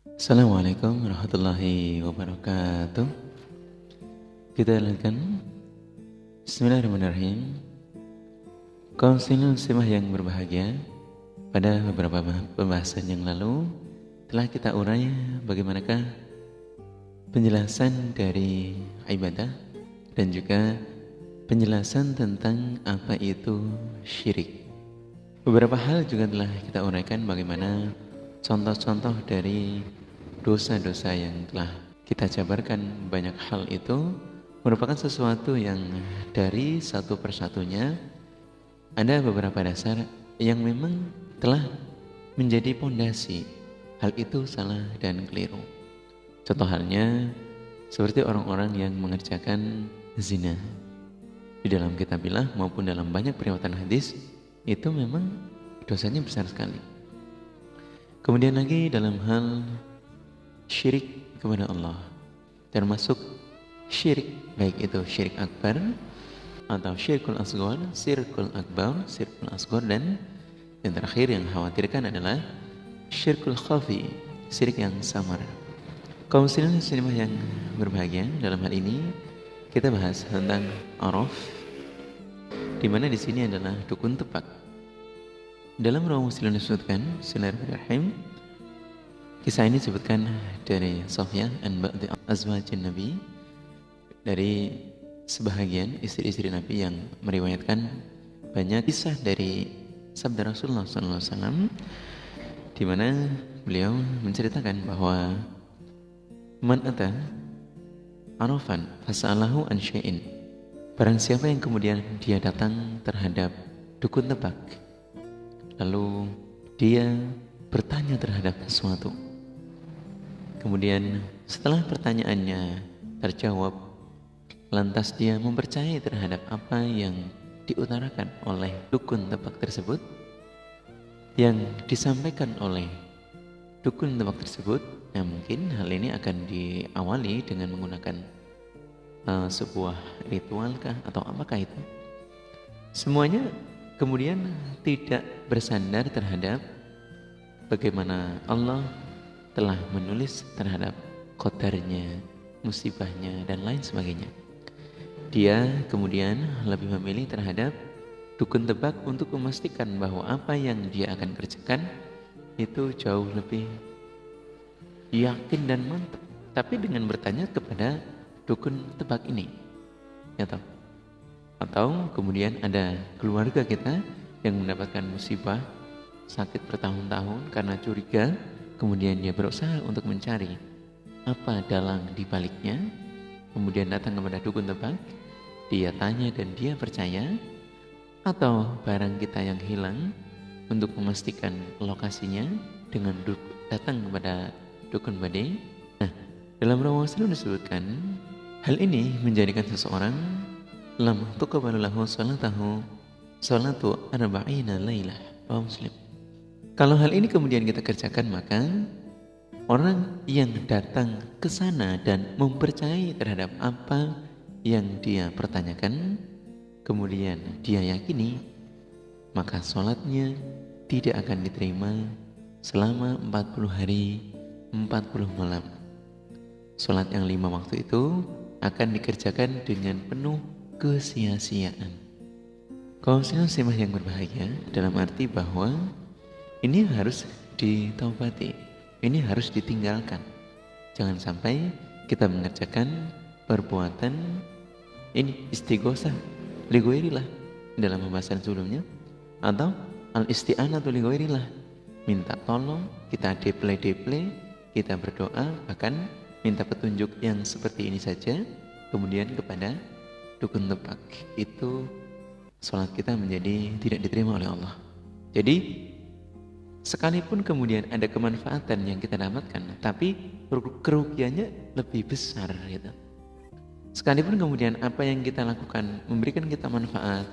Assalamualaikum warahmatullahi wabarakatuh. Kita lanjutkan. Bismillahirrahmanirrahim. Kaum muslimah yang berbahagia, pada beberapa pembahasan yang lalu telah kita urai bagaimanakah penjelasan dari ibadah dan juga penjelasan tentang apa itu syirik. Beberapa hal juga telah kita uraikan bagaimana contoh-contoh dari dosa-dosa yang telah kita jabarkan. Banyak hal itu merupakan sesuatu yang dari satu persatunya ada beberapa dasar yang memang telah menjadi pondasi. Hal itu salah dan keliru. Contoh halnya seperti orang-orang yang mengerjakan zina. Di dalam kitabillah maupun dalam banyak periwayatan hadis itu memang dosanya besar sekali. Kemudian lagi dalam hal syirik kepada Allah, termasuk syirik baik itu syirik akbar atau syirkul asghar, syirkul akbar, syirkul asghar, dan yang terakhir yang khawatirkan adalah syirkul khafi, syirik yang samar. Kaum muslimin yang berbahagia, dalam hal ini kita bahas tentang araf, di mana di sini adalah dukun tepak. Dalam Rawi Muslim disebutkan, Bismillahirrahmanirrahim, kisah ini disebutkan dari Sofyan an ba'di azwajin Nabi, dari sebahagian istri-istri Nabi yang meriwayatkan banyak kisah dari sabda Rasulullah SAW, di mana beliau menceritakan bahwa man ata arafan fas'alahu an syai'in, barang siapa yang kemudian dia datang terhadap dukun tebak, lalu dia bertanya terhadap sesuatu, kemudian setelah pertanyaannya terjawab, lantas dia mempercayai terhadap apa yang diutarakan oleh dukun tebak tersebut, yang disampaikan oleh dukun tebak tersebut, ya mungkin hal ini akan diawali dengan menggunakan sebuah ritualkah atau apakah itu. Semuanya kemudian tidak bersandar terhadap bagaimana Allah telah menulis terhadap qadarnya, musibahnya, dan lain sebagainya. Dia kemudian lebih memilih terhadap dukun tebak untuk memastikan bahwa apa yang dia akan kerjakan itu jauh lebih yakin dan mantap. Tapi dengan bertanya kepada dukun tebak ini, ya toh? Atau kemudian ada keluarga kita yang mendapatkan musibah, sakit bertahun-tahun karena curiga, kemudian dia berusaha untuk mencari apa dalang di baliknya, kemudian datang kepada dukun tebak, dia tanya dan dia percaya. Atau barang kita yang hilang, untuk memastikan lokasinya dengan datang kepada dukun badai. Nah, dalam Rawi Muslim disebutkan hal ini menjadikan seseorang lam tuqbalu lahu salatu arba'ina lailah. Rawi Muslim. Kalau hal ini kemudian kita kerjakan, maka orang yang datang ke sana dan mempercayai terhadap apa yang dia pertanyakan, kemudian dia yakini, maka sholatnya tidak akan diterima selama 40 hari 40 malam. Sholat yang 5 waktu itu akan dikerjakan dengan penuh kesia-siaan. Kaum muslimah yang berbahagia, dalam arti bahwa ini harus ditaubati, ini harus ditinggalkan. Jangan sampai kita mengerjakan perbuatan ini istighosah lighairilah dalam pembahasan sebelumnya, atau al-isti'anatu lighairilah, minta tolong, kita deple, kita berdoa, bahkan minta petunjuk yang seperti ini saja, kemudian kepada dukun tebak, itu sholat kita menjadi tidak diterima oleh Allah. Jadi sekalipun kemudian ada kemanfaatan yang kita dapatkan, tapi kerugiannya lebih besar gitu. Sekalipun kemudian apa yang kita lakukan memberikan kita manfaat,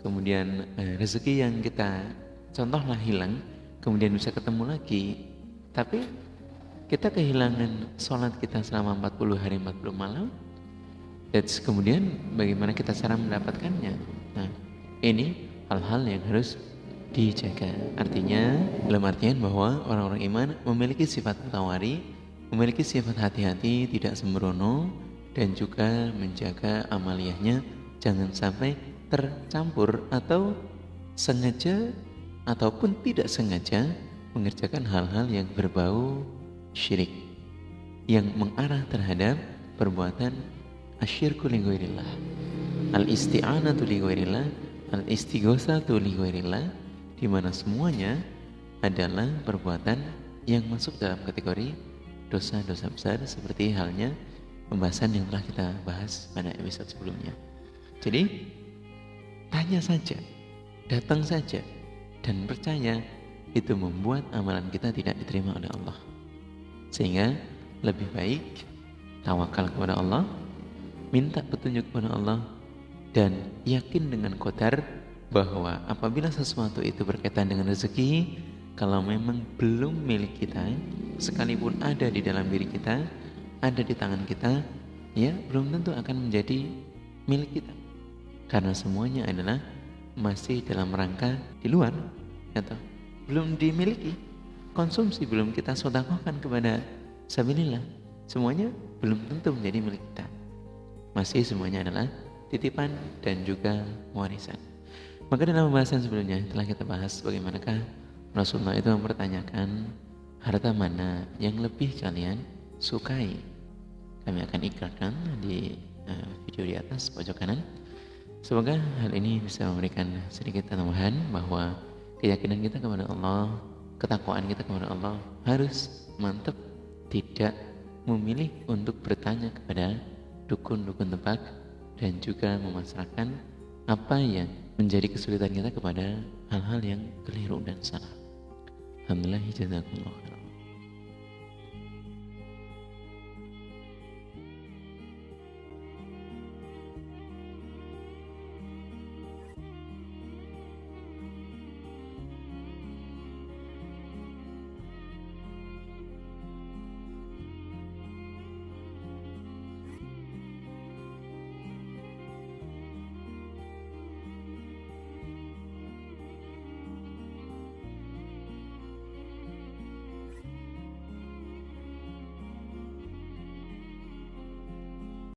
kemudian rezeki yang kita contohlah hilang, kemudian bisa ketemu lagi, tapi kita kehilangan sholat kita selama 40 hari 40 malam, dan kemudian bagaimana kita cara mendapatkannya. Nah, ini hal-hal yang harus dijaga. Artinya, dalam artian bahwa orang-orang iman memiliki sifat tawari, memiliki sifat hati-hati, tidak sembrono, dan juga menjaga amaliyahnya jangan sampai tercampur atau sengaja ataupun tidak sengaja mengerjakan hal-hal yang berbau syirik, yang mengarah terhadap perbuatan asyirku li ghairillah, al-isti'anatu li ghairillah, al-istighosatu li ghairillah, di mana semuanya adalah perbuatan yang masuk dalam kategori dosa-dosa besar, seperti halnya pembahasan yang telah kita bahas pada episode sebelumnya. Jadi tanya saja, datang saja, dan percaya, itu membuat amalan kita tidak diterima oleh Allah. Sehingga lebih baik tawakal kepada Allah, minta petunjuk kepada Allah, dan yakin dengan qadar bahwa apabila sesuatu itu berkaitan dengan rezeki, kalau memang belum milik kita, sekalipun ada di dalam diri kita, ada di tangan kita, ya belum tentu akan menjadi milik kita, karena semuanya adalah masih dalam rangka di luar, atau belum dimiliki, konsumsi belum kita sedekahkan kepada sabilillah, semuanya belum tentu menjadi milik kita, masih semuanya adalah titipan dan juga warisan. Maka dalam pembahasan sebelumnya telah kita bahas bagaimanakah Rasulullah itu mempertanyakan harta mana yang lebih kalian sukai. Kami akan iklankan di video di atas pojok kanan. Semoga hal ini bisa memberikan sedikit tambahan bahwa keyakinan kita kepada Allah, ketakwaan kita kepada Allah harus mantap, tidak memilih untuk bertanya kepada dukun-dukun tebak dan juga memasrahkan apa yang menjadi kesulitan kita kepada hal-hal yang keliru dan salah. Alhamdulillah, jazakumullah khairan.